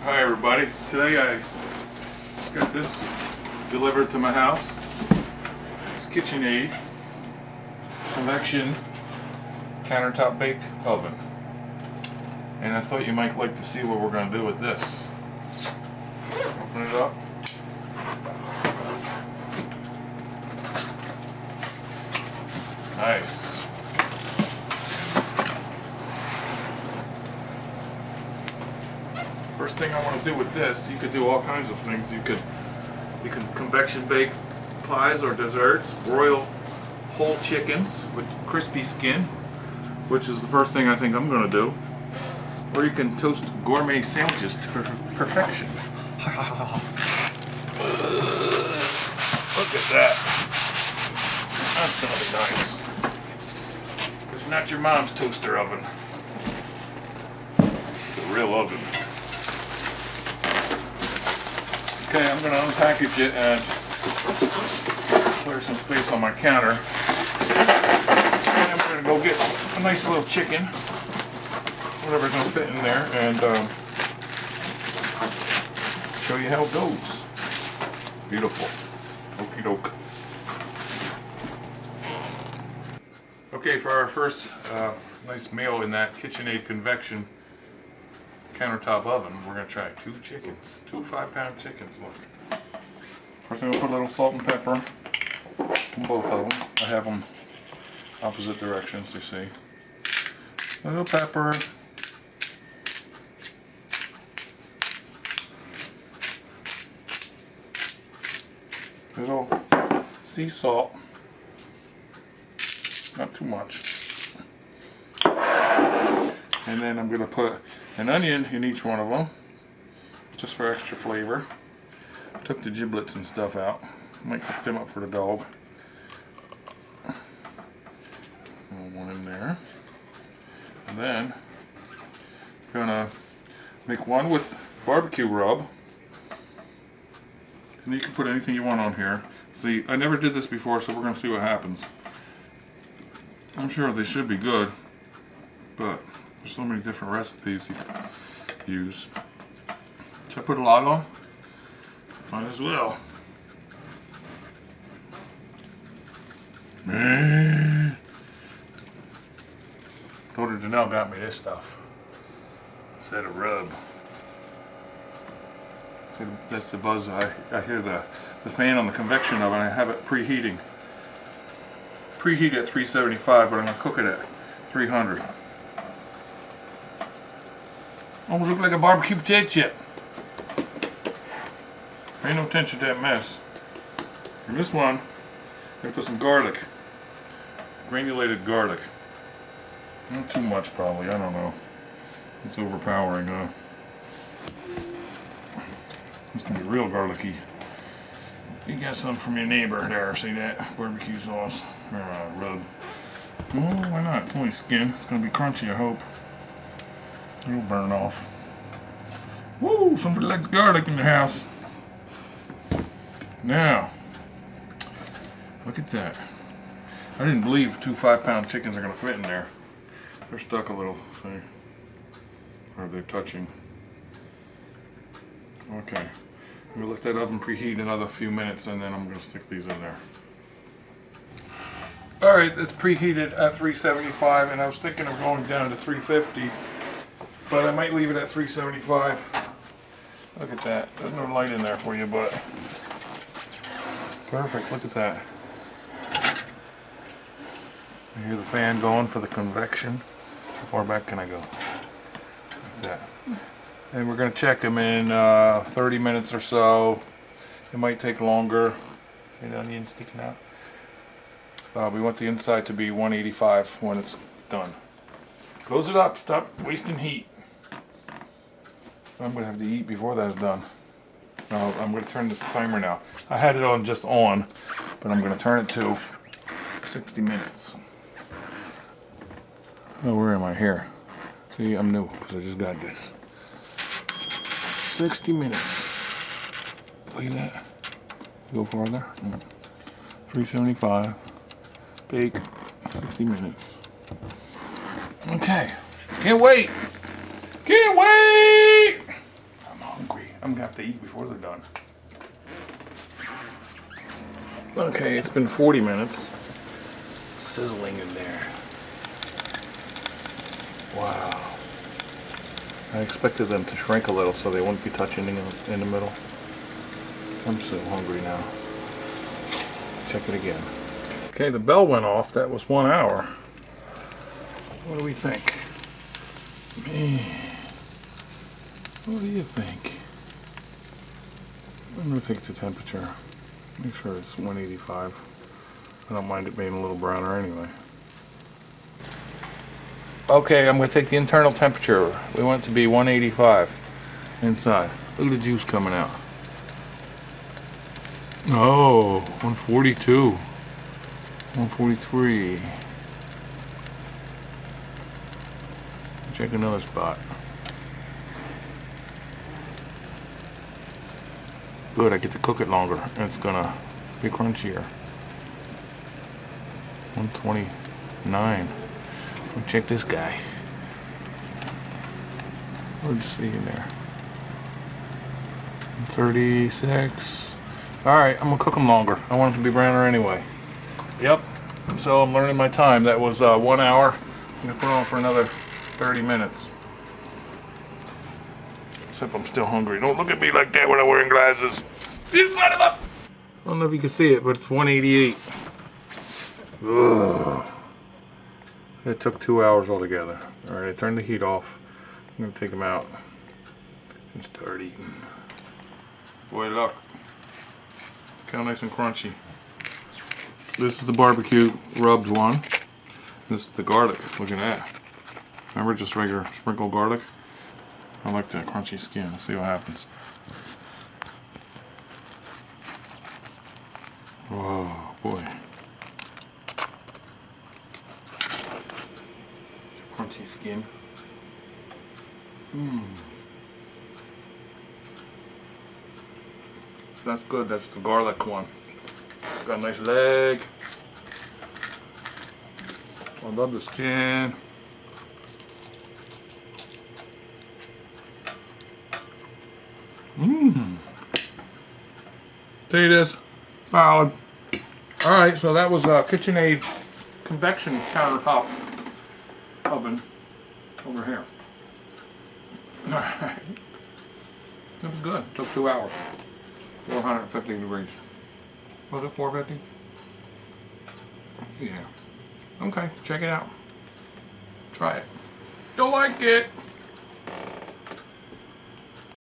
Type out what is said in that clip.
Hi everybody, today I just got this delivered to my house. It's Kitchenaid Convection countertop bake oven. And I thought you might like to see what we're going to do with this. Open it up. Nice. First thing I want to do with this, you could do all kinds of things. You can convection bake pies or desserts, broil whole chickens with crispy skin, which is the first thing I think I'm going to do. Or you can toast gourmet sandwiches to perfection. Look at that. That's going to be nice. It's not your mom's toaster oven. It's a real oven. Okay, I'm going to unpackage it and clear some space on my counter. And we're going to go get a nice little chicken, whatever's going to fit in there, and show you how it goes. Beautiful. Okie doke. Okay, for our first nice meal in that Kitchenaid Convection countertop oven, we're going to try two chickens. 2 5-pound chickens, look. First I'm going to put a little salt and pepper on both of them. I have them opposite directions, you see. A little pepper. Little sea salt. Not too much. And then I'm going to put an onion in each one of them, just for extra flavor. I took the giblets and stuff out. Might cook them up for the dog. One in there. And then I'm gonna make one with barbecue rub. And you can put anything you want on here. See, I never did this before, so we're gonna see what happens. I'm sure they should be good, but there's so many different recipes you can use. Should I put a lot on? Might as well. Daughter Janelle got me this stuff instead of rub. That's the buzz. I hear the fan on the convection oven. I have it preheating. Preheat at 375, but I'm going to cook it at 300. Almost look like a barbecue potato chip. Pay no attention to that mess. And this one, I'm going to put some garlic. Granulated garlic. Not too much probably, I don't know. It's overpowering, huh? It's going to be real garlicky. You got some from your neighbor there, see that? Barbecue sauce. Rub. Oh, why not? It's only skin. It's going to be crunchy, I hope. It'll burn off. Woo! Somebody likes garlic in the house. Now, look at that. I didn't believe 2 5-pound chickens are going to fit in there. They're stuck a little, see? Or they're touching. Okay. I'm going to let that oven preheat another few minutes and then I'm going to stick these in there. Alright, it's preheated at 375 and I was thinking of going down to 350, but I might leave it at 375. Look at that. There's no light in there for you, but perfect. Look at that. You hear the fan going for the convection. How far back can I go? Like that. And we're going to check them in 30 minutes or so. It might take longer. See the onion sticking out? We want the inside to be 185 when it's done. Close it up. Stop wasting heat. I'm going to have to eat before that's done. No, I'm going to turn this timer now. I had it on just on, but I'm going to turn it to 60 minutes. Oh, where am I? Here. See, I'm new because I just got this. 60 minutes. Look at that. Go farther. 375. Bake. 60 minutes. Okay. Can't wait. Can't wait. I'm hungry. I'm gonna have to eat before they're done. Okay, it's been 40 minutes. Sizzling in there. Wow. I expected them to shrink a little so they wouldn't be touching in the middle. I'm so hungry now. Check it again. Okay, the bell went off. That was 1 hour. What do we think? Man, what do you think? I'm gonna take the temperature. Make sure it's 185. I don't mind it being a little browner anyway. Okay, I'm gonna take the internal temperature. We want it to be 185 inside. Look at the juice coming out. Oh, 142. 143. Check another spot. Good, I get to cook it longer and it's gonna be crunchier. 129. Check this guy. What did you see in there? 36. Alright, I'm gonna cook them longer. I want them to be browner anyway. Yep. So I'm learning my time. That was 1 hour. I'm gonna put it on for another 30 minutes. Except I'm still hungry. Don't look at me like that when I'm wearing glasses. Inside of the... I don't know if you can see it, but it's 188. Ugh. It took 2 hours altogether. Alright, I turned the heat off. I'm gonna take them out and start eating. Boy, look. Look how nice and crunchy. This is the barbecue rubbed one. This is the garlic. Look at that. Remember just regular sprinkled garlic? I like that crunchy skin. Let's see what happens. Whoa, boy. Crunchy skin. Mmm. That's good. That's the garlic one. Got a nice leg. I love the skin. Mmm. See this? Solid. Alright, so that was a Kitchenaid Convection countertop oven over here. Alright. It was good. It took 2 hours. 450 degrees. Was it 450? Yeah. Okay, check it out. Try it. You'll like it.